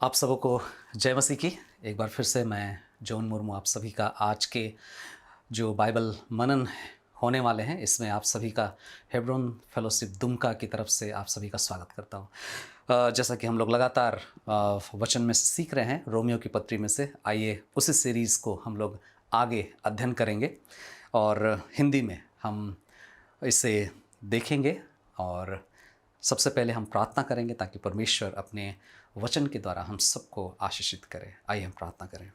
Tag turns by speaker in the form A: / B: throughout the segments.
A: आप सबों को जय मसीह की। एक बार फिर से मैं जॉन मुर्मू आप सभी का आज के जो बाइबल मनन होने वाले हैं इसमें आप सभी का हेब्रोन फेलोशिप दुमका की तरफ से आप सभी का स्वागत करता हूँ। जैसा कि हम लोग लगातार वचन में से सीख रहे हैं रोमियो की पत्री में से, आइए उसी सीरीज़ को हम लोग आगे अध्ययन करेंगे और हिंदी में हम इसे देखेंगे। और सबसे पहले हम प्रार्थना करेंगे ताकि परमेश्वर अपने वचन के द्वारा हम सबको आशीषित करे। आइए हम प्रार्थना करें।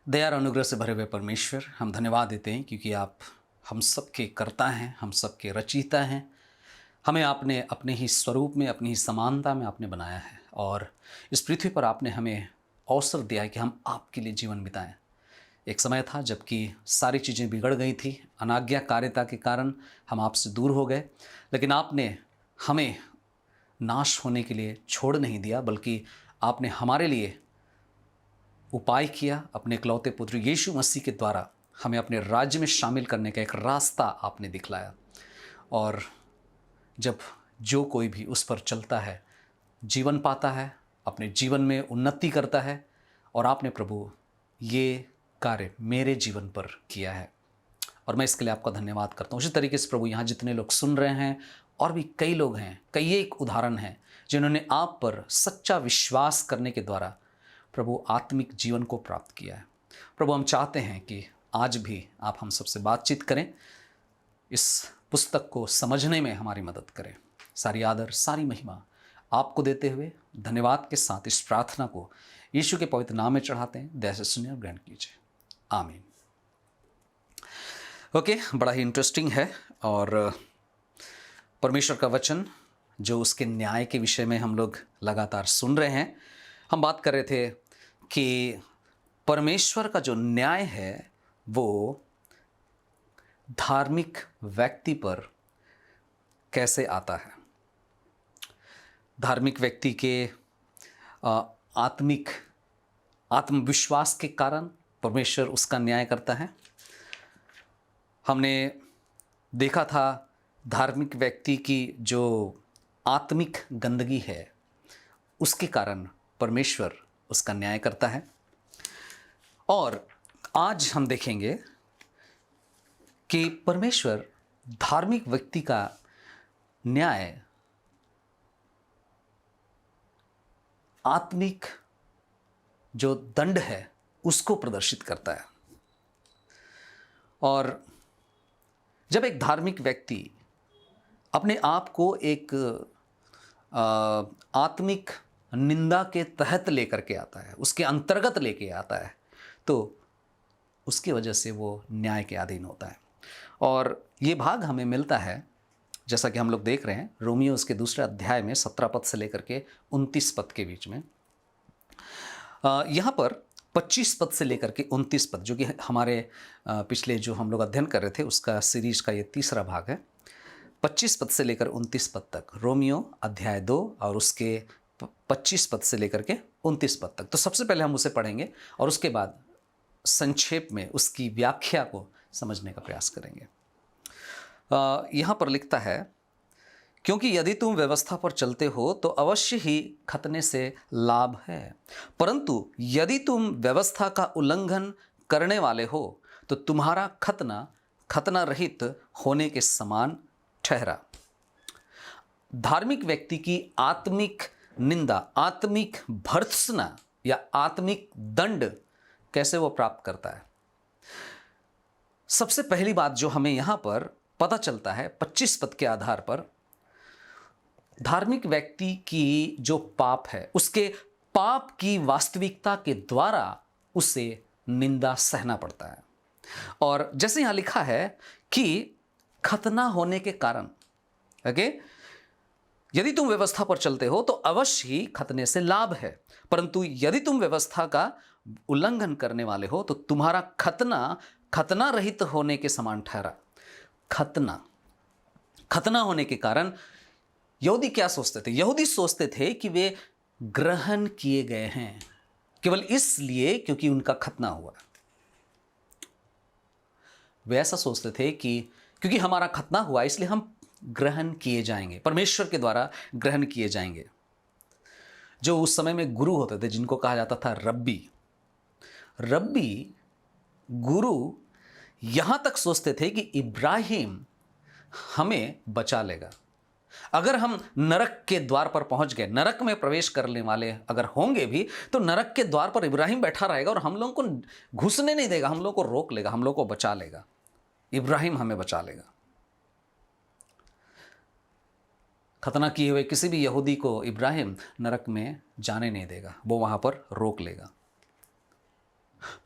A: दया और अनुग्रह से भरे हुए परमेश्वर, हम धन्यवाद देते हैं क्योंकि आप हम सबके कर्ता हैं, हम सबके रचयिता हैं। हमें आपने अपने ही स्वरूप में, अपनी ही समानता में आपने बनाया है और इस पृथ्वी पर आपने हमें अवसर दिया है कि हम आपके लिए जीवन बिताएं। एक समय था जबकि सारी चीज़ें बिगड़ गई थी, अनाज्ञाकारिता के कारण हम आपसे दूर हो गए, लेकिन आपने हमें नाश होने के लिए छोड़ नहीं दिया, बल्कि आपने हमारे लिए उपाय किया। अपने इकलौते पुत्र यीशु मसीह के द्वारा हमें अपने राज्य में शामिल करने का एक रास्ता आपने दिखलाया। और जब जो कोई भी उस पर चलता है जीवन पाता है, अपने जीवन में उन्नति करता है। और आपने प्रभु ये कार्य मेरे जीवन पर किया है और मैं इसके लिए आपका धन्यवाद करता हूँ। उसी तरीके से प्रभु यहाँ जितने लोग सुन रहे हैं और भी कई लोग हैं, कई एक उदाहरण हैं जिन्होंने आप पर सच्चा विश्वास करने के द्वारा प्रभु आत्मिक जीवन को प्राप्त किया है। प्रभु हम चाहते हैं कि आज भी आप हम सबसे बातचीत करें, इस पुस्तक को समझने में हमारी मदद करें। सारी आदर सारी महिमा आपको देते हुए धन्यवाद के साथ इस प्रार्थना को यीशु के पवित्र नाम में चढ़ाते हैं। दया से सुनिए और ग्रहण कीजिए, आमीन। ओके, बड़ा ही इंटरेस्टिंग है और परमेश्वर का वचन जो उसके न्याय के विषय में हम लोग लगातार सुन रहे हैं। हम बात कर रहे थे कि परमेश्वर का जो न्याय है वो धार्मिक व्यक्ति पर कैसे आता है। धार्मिक व्यक्ति के आत्मविश्वास के कारण परमेश्वर उसका न्याय करता है। हमने देखा था धार्मिक व्यक्ति की जो आत्मिक गंदगी है उसके कारण परमेश्वर उसका न्याय करता है। और आज हम देखेंगे कि परमेश्वर धार्मिक व्यक्ति का न्याय आत्मिक जो दंड है उसको प्रदर्शित करता है। और जब एक धार्मिक व्यक्ति अपने आप को एक आत्मिक निंदा के तहत लेकर के आता है, उसके अंतर्गत लेके आता है, तो उसकी वजह से वो न्याय के अधीन होता है। और ये भाग हमें मिलता है जैसा कि हम लोग देख रहे हैं रोमियो उसके दूसरे अध्याय में 17 पद से लेकर के 29 पद के बीच में। यहाँ पर 25 पद से लेकर के 29 पद, जो कि हमारे पिछले जो हम लोग अध्ययन कर रहे थे उसका सीरीज का ये तीसरा भाग है। 25 पद से लेकर 29 पद तक रोमियो अध्याय 2 और उसके 25 पद से लेकर के 29 पद तक। तो सबसे पहले हम उसे पढ़ेंगे और उसके बाद संक्षेप में उसकी व्याख्या को समझने का प्रयास करेंगे। यहाँ पर लिखता है, क्योंकि यदि तुम व्यवस्था पर चलते हो तो अवश्य ही खतने से लाभ है, परंतु यदि तुम व्यवस्था का उल्लंघन करने वाले हो तो तुम्हारा खतना खतना रहित होने के समान ठहरा। धार्मिक व्यक्ति की आत्मिक निंदा, आत्मिक भर्त्सना या आत्मिक दंड कैसे वो प्राप्त करता है। सबसे पहली बात जो हमें यहां पर पता चलता है 25 पद के आधार पर, धार्मिक व्यक्ति की जो पाप है उसके पाप की वास्तविकता के द्वारा उसे निंदा सहना पड़ता है। और जैसे यहां लिखा है कि खतना होने के कारण, ओके, यदि तुम व्यवस्था पर चलते हो तो अवश्य ही खतने से लाभ है, परंतु यदि तुम व्यवस्था का उल्लंघन करने वाले हो तो तुम्हारा खतना खतना रहित होने के समान ठहरा। खतना होने के कारण यहूदी क्या सोचते थे? यहूदी सोचते थे कि वे ग्रहण किए गए हैं केवल इसलिए क्योंकि उनका खतना हुआ। वे ऐसा सोचते थे कि क्योंकि हमारा खतना हुआ इसलिए हम ग्रहण किए जाएंगे, परमेश्वर के द्वारा ग्रहण किए जाएंगे। जो उस समय में गुरु होते थे, जिनको कहा जाता था रब्बी, रब्बी गुरु यहां तक सोचते थे कि इब्राहिम हमें बचा लेगा। अगर हम नरक के द्वार पर पहुंच गए, नरक में प्रवेश करने वाले अगर होंगे भी, तो नरक के द्वार पर इब्राहिम बैठा रहेगा और हम लोगों को घुसने नहीं देगा, हम लोग को रोक लेगा, हम लोग को बचा लेगा, इब्राहिम हमें बचा लेगा। खतना किए हुए किसी भी यहूदी को इब्राहिम नरक में जाने नहीं देगा, वो वहां पर रोक लेगा।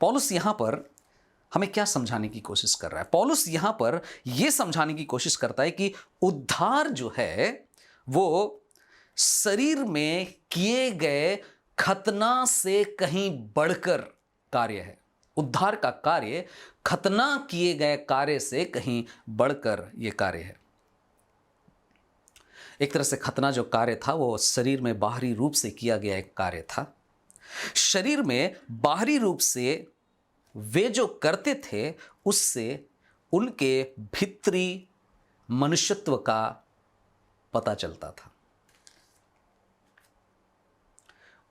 A: पौलुस यहां पर हमें क्या समझाने की कोशिश कर रहा है? पौलुस यहां पर यह समझाने की कोशिश करता है कि उद्धार जो है वो शरीर में किए गए खतना से कहीं बढ़कर कार्य है। उद्धार का कार्य खतना किए गए कार्य से कहीं बढ़कर यह कार्य है। एक तरह से खतना जो कार्य था वो शरीर में बाहरी रूप से किया गया एक कार्य था। शरीर में बाहरी रूप से वे जो करते थे उससे उनके भीतरी मनुष्यत्व का पता चलता था।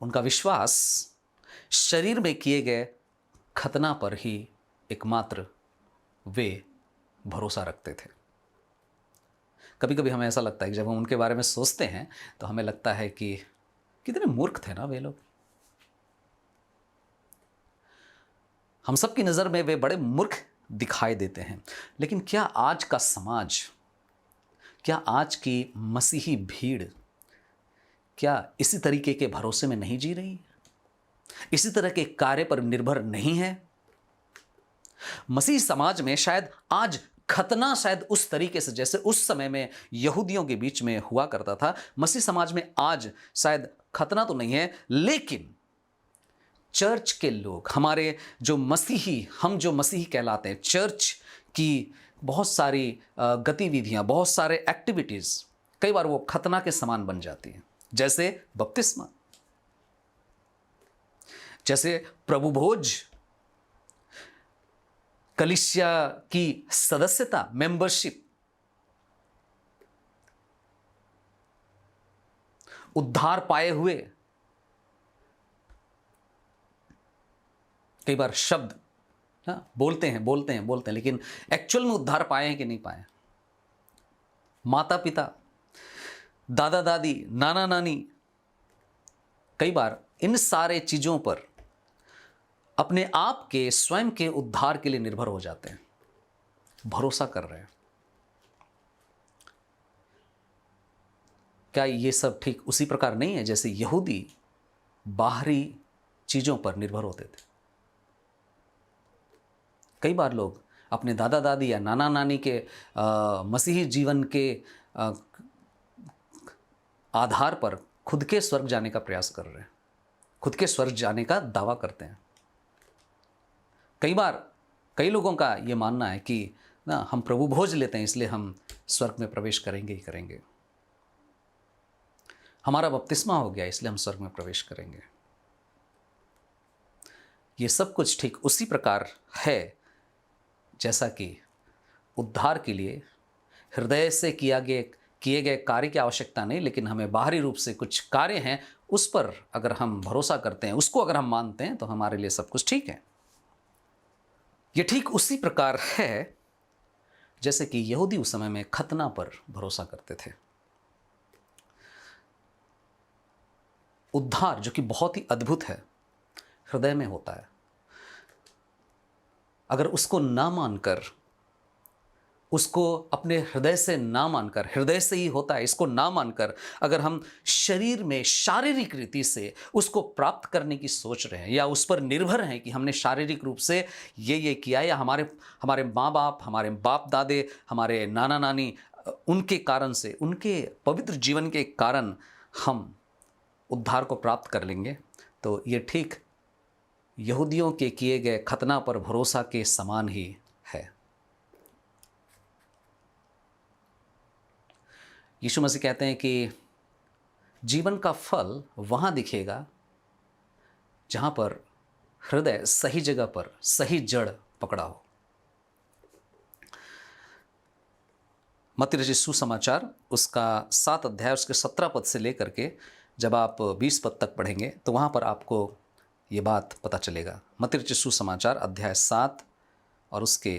A: उनका विश्वास शरीर में किए गए खतना पर ही एकमात्र वे भरोसा रखते थे। कभी कभी हमें ऐसा लगता है कि जब हम उनके बारे में सोचते हैं तो हमें लगता है कि कितने मूर्ख थे ना वे लोग। हम सब की नज़र में वे बड़े मूर्ख दिखाई देते हैं। लेकिन क्या आज का समाज, क्या आज की मसीही भीड़ क्या इसी तरीके के भरोसे में नहीं जी रही? इसी तरह के कार्य पर निर्भर नहीं है? मसीही समाज में शायद आज खतना शायद उस तरीके से जैसे उस समय में यहूदियों के बीच में हुआ करता था, मसीही समाज में आज शायद खतना तो नहीं है, लेकिन चर्च के लोग, हमारे जो मसीही, हम जो मसीही कहलाते हैं, चर्च की बहुत सारी गतिविधियां, बहुत सारे एक्टिविटीज कई बार वो खतना के समान बन जाती हैं। जैसे बपतिस्मा, जैसे प्रभु भोज, कलीसिया की सदस्यता, मेंबरशिप, उद्धार पाए हुए, कई बार शब्द बोलते हैं, लेकिन एक्चुअल में उद्धार पाए हैं कि नहीं पाए? माता पिता, दादा दादी, नाना नानी कई बार इन सारे चीजों पर अपने आप के स्वयं के उद्धार के लिए निर्भर हो जाते हैं, भरोसा कर रहे हैं। क्या ये सब ठीक उसी प्रकार नहीं है जैसे यहूदी बाहरी चीजों पर निर्भर होते थे? कई बार लोग अपने दादा दादी या नाना नानी के मसीही जीवन के आधार पर खुद के स्वर्ग जाने का प्रयास कर रहे हैं, खुद के स्वर्ग जाने का दावा करते हैं। कई बार कई लोगों का ये मानना है कि ना हम प्रभु भोज लेते हैं इसलिए हम स्वर्ग में प्रवेश करेंगे ही करेंगे, हमारा बपतिस्मा हो गया इसलिए हम स्वर्ग में प्रवेश करेंगे। ये सब कुछ ठीक उसी प्रकार है जैसा कि उद्धार के लिए हृदय से किए गए कार्य की आवश्यकता नहीं, लेकिन हमें बाहरी रूप से कुछ कार्य हैं उस पर अगर हम भरोसा करते हैं, उसको अगर हम मानते हैं तो हमारे लिए सब कुछ ठीक है। ये ठीक उसी प्रकार है जैसे कि यहूदी उस समय में खतना पर भरोसा करते थे। उद्धार जो कि बहुत ही अद्भुत है, हृदय में होता है। अगर उसको ना मानकर, उसको अपने हृदय से ना मानकर, हृदय से ही होता है इसको ना मानकर, अगर हम शरीर में शारीरिक रीति से उसको प्राप्त करने की सोच रहे हैं या उस पर निर्भर हैं कि हमने शारीरिक रूप से ये किया, या हमारे माँ बाप, हमारे बाप दादे, हमारे नाना नानी, उनके कारण से, उनके पवित्र जीवन के कारण हम उद्धार को प्राप्त कर लेंगे, तो ये ठीक यहूदियों के किए गए खतना पर भरोसा के समान ही है। यीशु मसीह कहते हैं कि जीवन का फल वहां दिखेगा जहां पर हृदय सही जगह पर, सही जड़ पकड़ा हो। मत्ती रचित सुसमाचार उसका 7 अध्याय उसके 17 पद से लेकर के जब आप 20 पद तक पढ़ेंगे तो वहाँ पर आपको ये बात पता चलेगा। मत्ती रचित सुसमाचार अध्याय 7 और उसके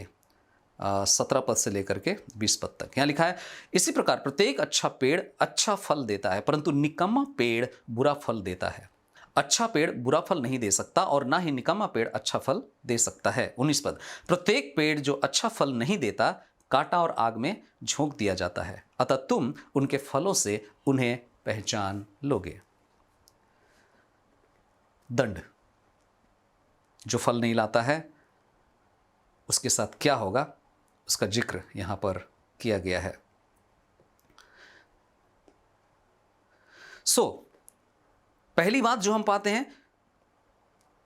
A: 17 पद से लेकर के 20 पद तक। यहाँ लिखा है, इसी प्रकार प्रत्येक अच्छा पेड़ अच्छा फल देता है, परंतु निकम्मा पेड़ बुरा फल देता है। अच्छा पेड़ बुरा फल नहीं दे सकता और ना ही निकम्मा पेड़ अच्छा फल दे सकता है। 19 पद, प्रत्येक पेड़ जो अच्छा फल नहीं देता काटा और आग में झोंक दिया जाता है, अतः तुम उनके फलों से उन्हें पहचान लोगे। दंड, जो फल नहीं लाता है उसके साथ क्या होगा उसका जिक्र यहां पर किया गया है। पहली बात जो हम पाते हैं,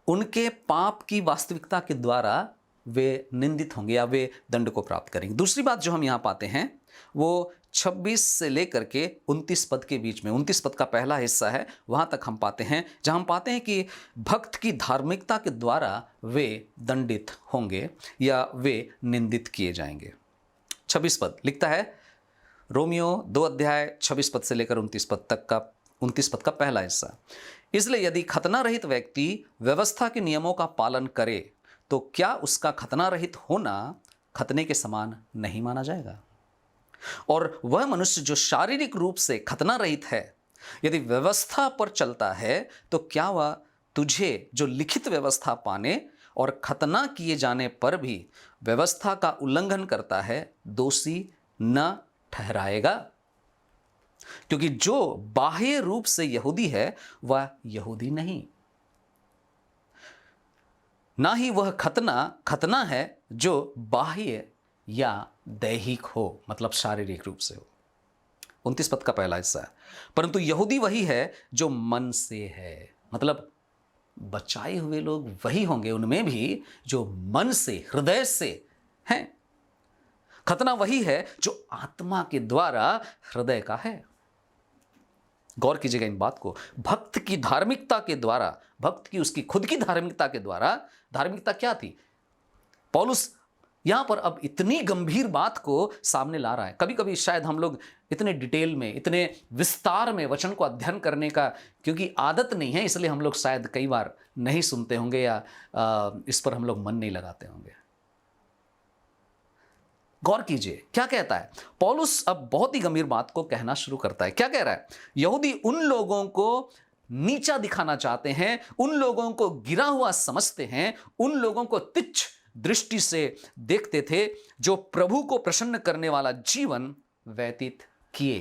A: उनके पाप की वास्तविकता के द्वारा वे निंदित होंगे या वे दंड को प्राप्त करेंगे। दूसरी बात जो हम यहां पाते हैं वो 26 से लेकर के 29 पद के बीच में, 29 पद का पहला हिस्सा है, वहां तक हम पाते हैं, जहां हम पाते हैं कि भक्त की धार्मिकता के द्वारा वे दंडित होंगे या वे निंदित किए जाएंगे। 26 पद लिखता है, रोमियो 2 अध्याय 26 पद से लेकर 29 पद का पहला हिस्सा, इसलिए यदि खतना रहित व्यक्ति व्यवस्था के नियमों का पालन करे तो क्या उसका खतना रहित होना खतने के समान नहीं माना जाएगा? और वह मनुष्य जो शारीरिक रूप से खतना रहित है, यदि व्यवस्था पर चलता है तो क्या वह तुझे जो लिखित व्यवस्था पाने और खतना किए जाने पर भी व्यवस्था का उल्लंघन करता है दोषी न ठहराएगा? क्योंकि जो बाह्य रूप से यहूदी है वह यहूदी नहीं, ना ही वह खतना है जो बाह्य या दैहिक हो, मतलब शारीरिक रूप से हो। 29 पद का पहला हिस्सा है, परंतु यहूदी वही है जो मन से है, मतलब बचाए हुए लोग वही होंगे उनमें भी जो मन से, हृदय से हैं। खतना वही है जो आत्मा के द्वारा हृदय का है। गौर कीजिएगा इन बात को। भक्त की धार्मिकता के द्वारा, भक्त की उसकी खुद की धार्मिकता के द्वारा, धार्मिकता क्या थी? पौलुस यहां पर अब इतनी गंभीर बात को सामने ला रहा है। कभी कभी शायद हम लोग इतने डिटेल में, इतने विस्तार में वचन को अध्ययन करने का क्योंकि आदत नहीं है, इसलिए हम लोग शायद कई बार नहीं सुनते होंगे या इस पर हम लोग मन नहीं लगाते होंगे। गौर कीजिए क्या कहता है पौलुस। अब बहुत ही गंभीर बात को कहना शुरू करता है। क्या कह रहा है? यहूदी उन लोगों को नीचा दिखाना चाहते हैं, उन लोगों को गिरा हुआ समझते हैं, उन लोगों को तुच्छ दृष्टि से देखते थे जो प्रभु को प्रसन्न करने वाला जीवन व्यतीत किए।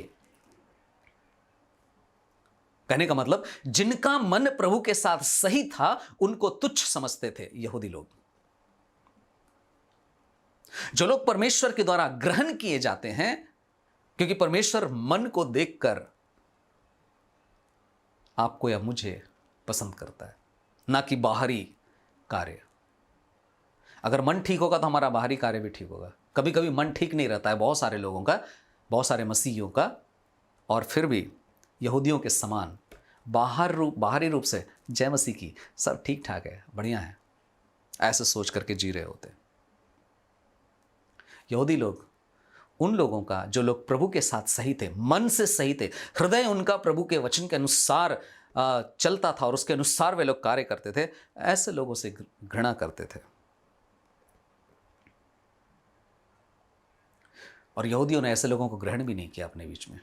A: कहने का मतलब, जिनका मन प्रभु के साथ सही था उनको तुच्छ समझते थे यहूदी लोग। जो लोग परमेश्वर के द्वारा ग्रहण किए जाते हैं, क्योंकि परमेश्वर मन को देखकर आपको या मुझे पसंद करता है, ना कि बाहरी कार्य। अगर मन ठीक होगा तो हमारा बाहरी कार्य भी ठीक होगा। कभी कभी मन ठीक नहीं रहता है बहुत सारे लोगों का, बहुत सारे मसीहियों का, और फिर भी यहूदियों के समान बाहरी रूप से जय मसीह की, सब ठीक ठाक है, बढ़िया है, ऐसे सोच करके जी रहे होते। यहूदी लोग उन लोगों का, जो लोग प्रभु के साथ सही थे, मन से सही थे, हृदय उनका प्रभु के वचन के अनुसार चलता था और उसके अनुसार वे लोग कार्य करते थे, ऐसे लोगों से घृणा करते थे। और यहूदियों ने ऐसे लोगों को ग्रहण भी नहीं किया अपने बीच में।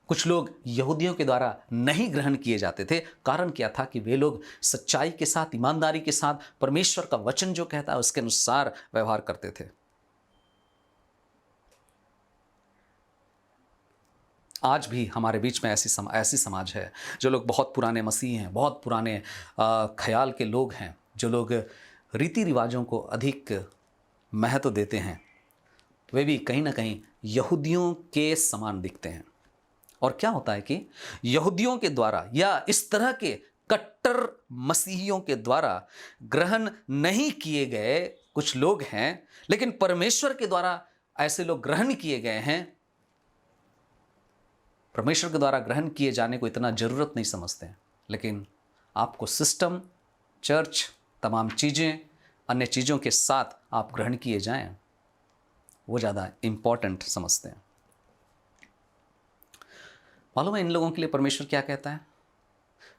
A: कुछ लोग यहूदियों के द्वारा नहीं ग्रहण किए जाते थे। कारण क्या था? कि वे लोग सच्चाई के साथ, ईमानदारी के साथ, परमेश्वर का वचन जो कहता है उसके अनुसार व्यवहार करते थे। आज भी हमारे बीच में ऐसी समाज है, जो लोग बहुत पुराने मसीह हैं, बहुत पुराने ख्याल के लोग हैं, जो लोग रीति रिवाजों को अधिक महत्व देते हैं, वे भी कहीं ना कहीं यहूदियों के समान दिखते हैं। और क्या होता है कि यहूदियों के द्वारा या इस तरह के कट्टर मसीहियों के द्वारा ग्रहण नहीं किए गए कुछ लोग हैं, लेकिन परमेश्वर के द्वारा ऐसे लोग ग्रहण किए गए हैं। परमेश्वर के द्वारा ग्रहण किए जाने को इतना जरूरत नहीं समझते हैं, लेकिन आपको सिस्टम, चर्च, तमाम चीज़ें, अन्य चीज़ों के साथ आप ग्रहण किए जाएं, वो ज़्यादा इंपॉर्टेंट समझते हैं। मालूम है इन लोगों के लिए परमेश्वर क्या कहता है?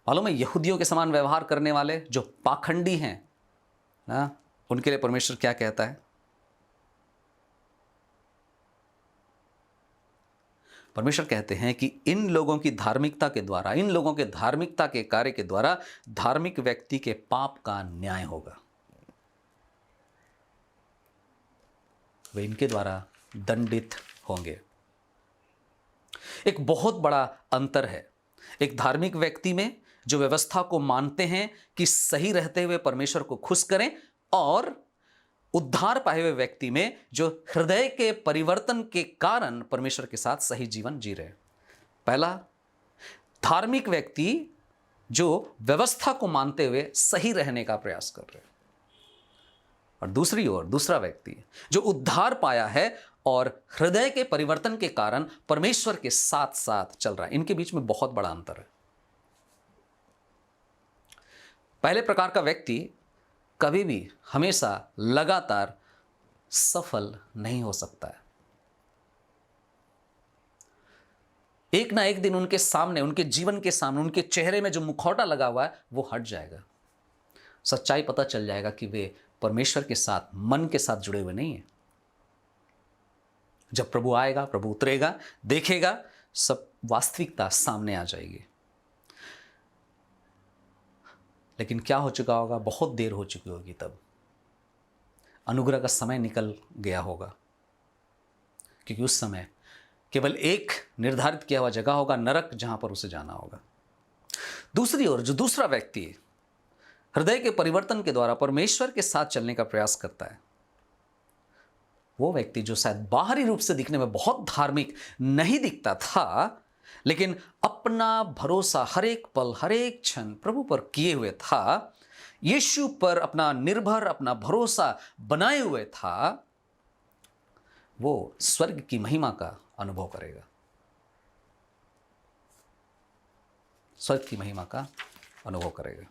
A: मालूम है यहूदियों के समान व्यवहार करने वाले जो पाखंडी हैं ना, उनके लिए परमेश्वर क्या कहता है? परमेश्वर कहते हैं कि इन लोगों की धार्मिकता के द्वारा, इन लोगों के धार्मिकता के कार्य के द्वारा धार्मिक व्यक्ति के पाप का न्याय होगा। वे इनके द्वारा दंडित होंगे। एक बहुत बड़ा अंतर है एक धार्मिक व्यक्ति में जो व्यवस्था को मानते हैं कि सही रहते हुए परमेश्वर को खुश करें, और उद्धार पाए हुए व्यक्ति में जो हृदय के परिवर्तन के कारण परमेश्वर के साथ सही जीवन जी रहे। पहला, धार्मिक व्यक्ति जो व्यवस्था को मानते हुए सही रहने का प्रयास कर रहे हैं, और दूसरी ओर दूसरा व्यक्ति जो उद्धार पाया है और हृदय के परिवर्तन के कारण परमेश्वर के साथ साथ चल रहा है। इनके बीच में बहुत बड़ा अंतर है। पहले प्रकार का व्यक्ति कभी भी हमेशा लगातार सफल नहीं हो सकता है। एक ना एक दिन उनके सामने, उनके जीवन के सामने, उनके चेहरे में जो मुखौटा लगा हुआ है वो हट जाएगा। सच्चाई पता चल जाएगा कि वे परमेश्वर के साथ, मन के साथ जुड़े हुए नहीं है। जब प्रभु आएगा, प्रभु उतरेगा, देखेगा, सब वास्तविकता सामने आ जाएगी। लेकिन क्या हो चुका होगा? बहुत देर हो चुकी होगी। तब अनुग्रह का समय निकल गया होगा, क्योंकि उस समय केवल एक निर्धारित किया हुआ जगह होगा, नरक, जहां पर उसे जाना होगा। दूसरी ओर जो दूसरा व्यक्ति हृदय के परिवर्तन के द्वारा परमेश्वर के साथ चलने का प्रयास करता है, वो व्यक्ति जो शायद बाहरी रूप से दिखने में बहुत धार्मिक नहीं दिखता था, लेकिन अपना भरोसा हर एक पल, हर एक क्षण प्रभु पर किए हुए था, यीशु पर अपना निर्भर, अपना भरोसा बनाए हुए था, वो स्वर्ग की महिमा का अनुभव करेगा। स्वर्ग की महिमा का अनुभव करेगा।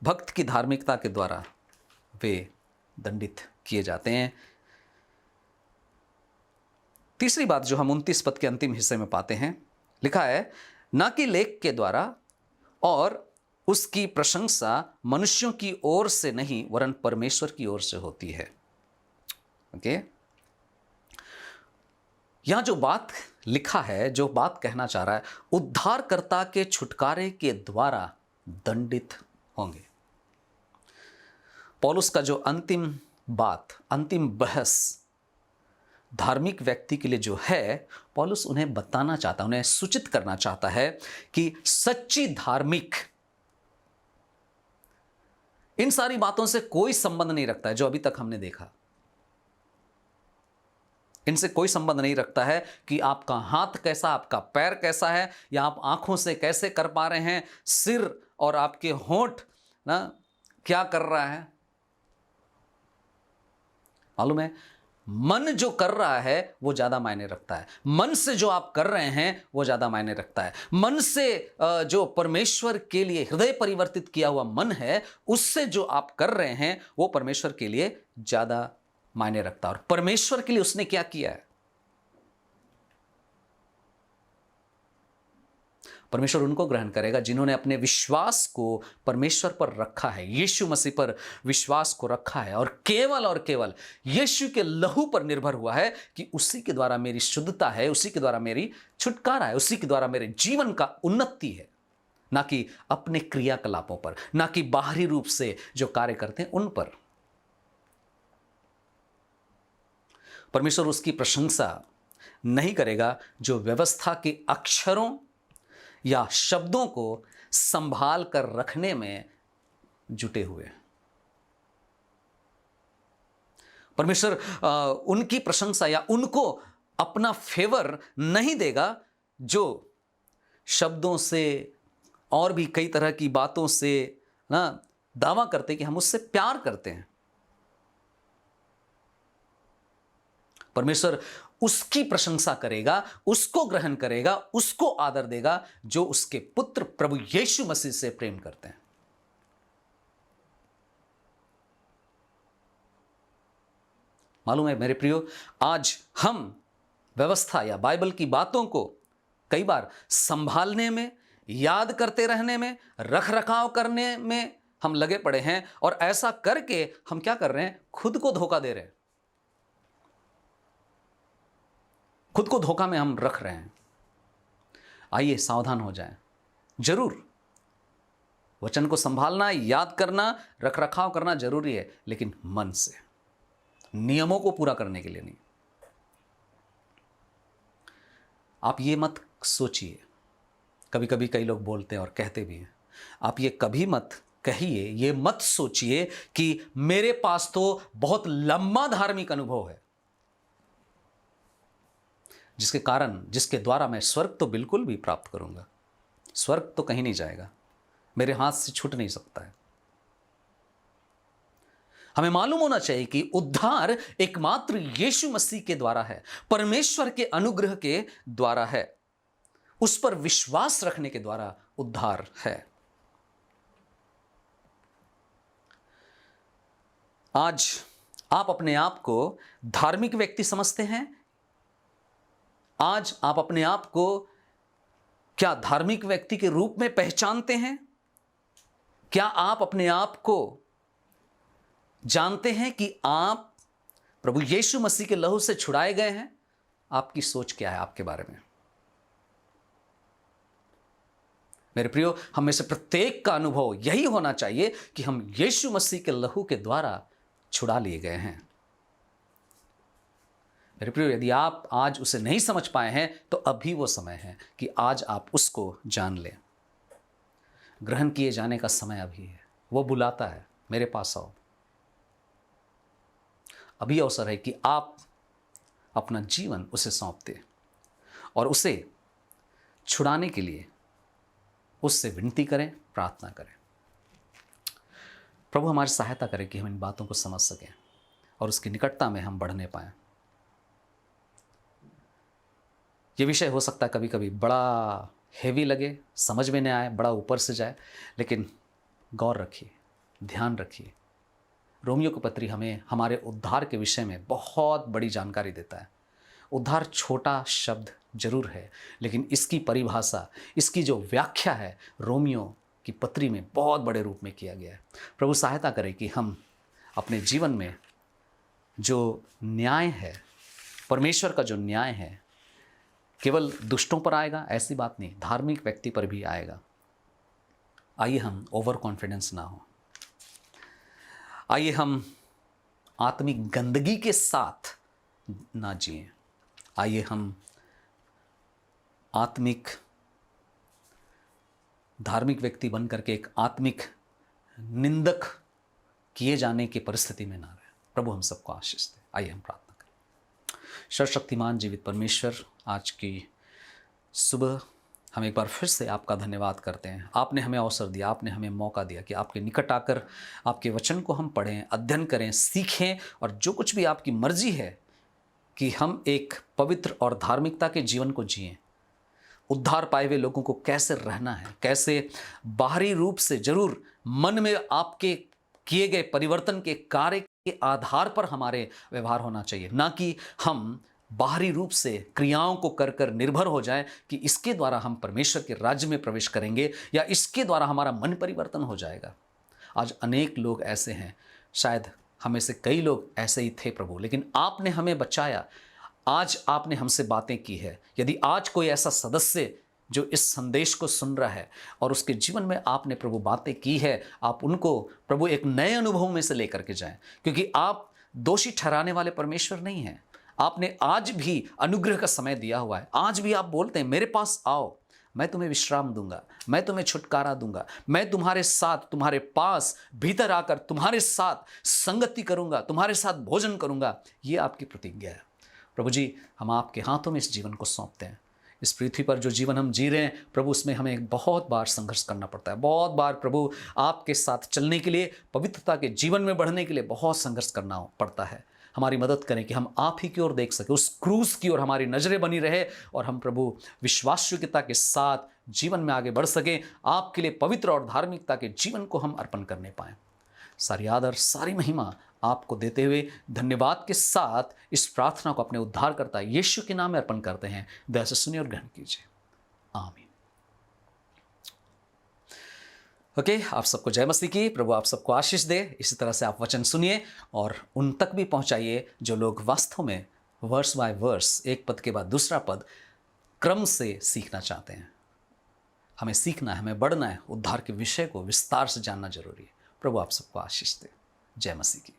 A: भक्त की धार्मिकता के द्वारा वे दंडित किए जाते हैं। तीसरी बात जो हम 29 पद के अंतिम हिस्से में पाते हैं, लिखा है, ना कि लेख के द्वारा और उसकी प्रशंसा मनुष्यों की ओर से नहीं वरन परमेश्वर की ओर से होती है। ओके, यहां जो बात लिखा है, जो बात कहना चाह रहा है, उद्धारकर्ता के छुटकारे के द्वारा दंडित होंगे। पौलुस का जो अंतिम बात, अंतिम बहस धार्मिक व्यक्ति के लिए जो है, पौलुस उन्हें बताना चाहता है, उन्हें सूचित करना चाहता है कि सच्ची धार्मिक इन सारी बातों से कोई संबंध नहीं रखता है जो अभी तक हमने देखा। इनसे कोई संबंध नहीं रखता है कि आपका हाथ कैसा, आपका पैर कैसा है, या आप आंखों से कैसे कर पा रहे हैं, सिर और आपके होंठ ना क्या कर रहा है। मालूम है, मन जो कर रहा है वो ज्यादा मायने रखता है। मन से जो आप कर रहे हैं वो ज्यादा मायने रखता है। मन से जो परमेश्वर के लिए हृदय परिवर्तित किया हुआ मन है, उससे जो आप कर रहे हैं वो परमेश्वर के लिए ज्यादा मायने रखता है। और परमेश्वर के लिए उसने क्या किया है? परमेश्वर उनको ग्रहण करेगा जिन्होंने अपने विश्वास को परमेश्वर पर रखा है, यीशु मसीह पर विश्वास को रखा है, और केवल यीशु के लहू पर निर्भर हुआ है कि उसी के द्वारा मेरी शुद्धता है, उसी के द्वारा मेरी छुटकारा है, उसी के द्वारा मेरे जीवन का उन्नति है, ना कि अपने क्रियाकलापों पर, ना कि बाहरी रूप से जो कार्य करते हैं उन पर। परमेश्वर उसकी प्रशंसा नहीं करेगा जो व्यवस्था के अक्षरों या शब्दों को संभाल कर रखने में जुटे हुए। परमेश्वर उनकी प्रशंसा या उनको अपना फेवर नहीं देगा जो शब्दों से और भी कई तरह की बातों से ना दावा करते कि हम उससे प्यार करते हैं। परमेश्वर उसकी प्रशंसा करेगा, उसको ग्रहण करेगा, उसको आदर देगा जो उसके पुत्र प्रभु यीशु मसीह से प्रेम करते हैं। मालूम है मेरे प्रियो, आज हम व्यवस्था या बाइबल की बातों को कई बार संभालने में, याद करते रहने में, रख रखाव करने में हम लगे पड़े हैं, और ऐसा करके हम क्या कर रहे हैं? खुद को धोखा दे रहे हैं, खुद को धोखा में हम रख रहे हैं। आइए सावधान हो जाएं। जरूर वचन को संभालना, याद करना, रख रखाव करना जरूरी है, लेकिन मन से, नियमों को पूरा करने के लिए नहीं। आप ये मत सोचिए, कभी कभी कई लोग बोलते हैं और कहते भी हैं, आप ये कभी मत कहिए, ये मत सोचिए कि मेरे पास तो बहुत लंबा धार्मिक अनुभव है, जिसके द्वारा मैं स्वर्ग तो बिल्कुल भी प्राप्त करूंगा, स्वर्ग तो कहीं नहीं जाएगा, मेरे हाथ से छूट नहीं सकता है। हमें मालूम होना चाहिए कि उद्धार एकमात्र यीशु मसीह के द्वारा है, परमेश्वर के अनुग्रह के द्वारा है, उस पर विश्वास रखने के द्वारा उद्धार है। आज आप अपने आप को धार्मिक व्यक्ति समझते हैं? आज आप अपने आप को क्या धार्मिक व्यक्ति के रूप में पहचानते हैं? क्या आप अपने आप को जानते हैं कि आप प्रभु यीशु मसीह के लहू से छुड़ाए गए हैं? आपकी सोच क्या है आपके बारे में? मेरे प्रियो, हम में से प्रत्येक का अनुभव यही होना चाहिए कि हम यीशु मसीह के लहू के द्वारा छुड़ा लिए गए हैं। मेरे प्रियो, यदि आप आज उसे नहीं समझ पाए हैं तो अभी वो समय है कि आज आप उसको जान लें। ग्रहण किए जाने का समय अभी है। वो बुलाता है, मेरे पास आओ। अभी अवसर है कि आप अपना जीवन उसे सौंप दें और उसे छुड़ाने के लिए उससे विनती करें, प्रार्थना करें। प्रभु हमारी सहायता करे कि हम इन बातों को समझ सकें और उसकी निकटता में हम बढ़ने पाएं। ये विषय हो सकता है कभी कभी बड़ा हेवी लगे, समझ में नहीं आए, बड़ा ऊपर से जाए, लेकिन गौर रखिए, ध्यान रखिए। रोमियो की पत्री हमें हमारे उद्धार के विषय में बहुत बड़ी जानकारी देता है। उद्धार छोटा शब्द जरूर है, लेकिन इसकी परिभाषा, इसकी जो व्याख्या है रोमियो की पत्री में बहुत बड़े रूप में किया गया है। प्रभु सहायता करे कि हम अपने जीवन में जो न्याय है, परमेश्वर का जो न्याय है, केवल दुष्टों पर आएगा ऐसी बात नहीं, धार्मिक व्यक्ति पर भी आएगा। आइए हम ओवर कॉन्फिडेंस ना हो, आइए हम आत्मिक गंदगी के साथ ना जिएं। आइए हम आत्मिक धार्मिक व्यक्ति बनकर के एक आत्मिक निंदक किए जाने की परिस्थिति में ना रहे। प्रभु हम सबको आशीष दे। आइए हम प्रार्थना करें। सर्वशक्तिमान जीवित परमेश्वर, आज की सुबह हम एक बार फिर से आपका धन्यवाद करते हैं। आपने हमें अवसर दिया, आपने हमें मौका दिया कि आपके निकट आकर आपके वचन को हम पढ़ें, अध्ययन करें, सीखें, और जो कुछ भी आपकी मर्जी है कि हम एक पवित्र और धार्मिकता के जीवन को जिएं। उद्धार पाए हुए लोगों को कैसे रहना है, कैसे बाहरी रूप से जरूर मन में आपके किए गए परिवर्तन के कार्य के आधार पर हमारे व्यवहार होना चाहिए, ना कि हम बाहरी रूप से क्रियाओं को कर कर निर्भर हो जाए कि इसके द्वारा हम परमेश्वर के राज्य में प्रवेश करेंगे या इसके द्वारा हमारा मन परिवर्तन हो जाएगा। आज अनेक लोग ऐसे हैं, शायद हमें से कई लोग ऐसे ही थे प्रभु, लेकिन आपने हमें बचाया। आज आपने हमसे बातें की है। यदि आज कोई ऐसा सदस्य जो इस संदेश को सुन रहा है और उसके जीवन में आपने प्रभु बातें की है, आप उनको प्रभु एक नए अनुभव में से लेकर के जाएं, क्योंकि आप दोषी ठहराने वाले परमेश्वर नहीं हैं। आपने आज भी अनुग्रह का समय दिया हुआ है। आज भी आप बोलते हैं मेरे पास आओ, मैं तुम्हें विश्राम दूंगा, मैं तुम्हें छुटकारा दूंगा, मैं तुम्हारे साथ, तुम्हारे पास भीतर आकर तुम्हारे साथ संगति करूंगा, तुम्हारे साथ भोजन करूंगा। ये आपकी प्रतिज्ञा है। प्रभु जी, हम आपके हाथों में इस जीवन को सौंपते हैं। इस पृथ्वी पर जो जीवन हम जी रहे हैं प्रभु, उसमें हमें बहुत बार संघर्ष करना पड़ता है। बहुत बार प्रभु आपके साथ चलने के लिए, पवित्रता के जीवन में बढ़ने के लिए बहुत संघर्ष करना पड़ता है। हमारी मदद करें कि हम आप ही की ओर देख सकें, उस क्रूस की ओर हमारी नजरें बनी रहे और हम प्रभु विश्वासयोग्यता के साथ जीवन में आगे बढ़ सकें। आपके लिए पवित्र और धार्मिकता के जीवन को हम अर्पण करने पाएं। सारी आदर, सारी महिमा आपको देते हुए धन्यवाद के साथ इस प्रार्थना को अपने उद्धारकर्ता यीशु के नाम में अर्पण करते हैं। दया से सुनिए और ग्रहण कीजिए। आमीन। ओके, आप सबको जय मसीह की। प्रभु आप सबको आशीष दे। इसी तरह से आप वचन सुनिए और उन तक भी पहुंचाइए जो लोग वास्तव में वर्स बाय वर्स, एक पद के बाद दूसरा पद क्रम से सीखना चाहते हैं। हमें सीखना है, हमें बढ़ना है, उद्धार के विषय को विस्तार से जानना जरूरी है। प्रभु आप सबको आशीष दे। जय मसीह की।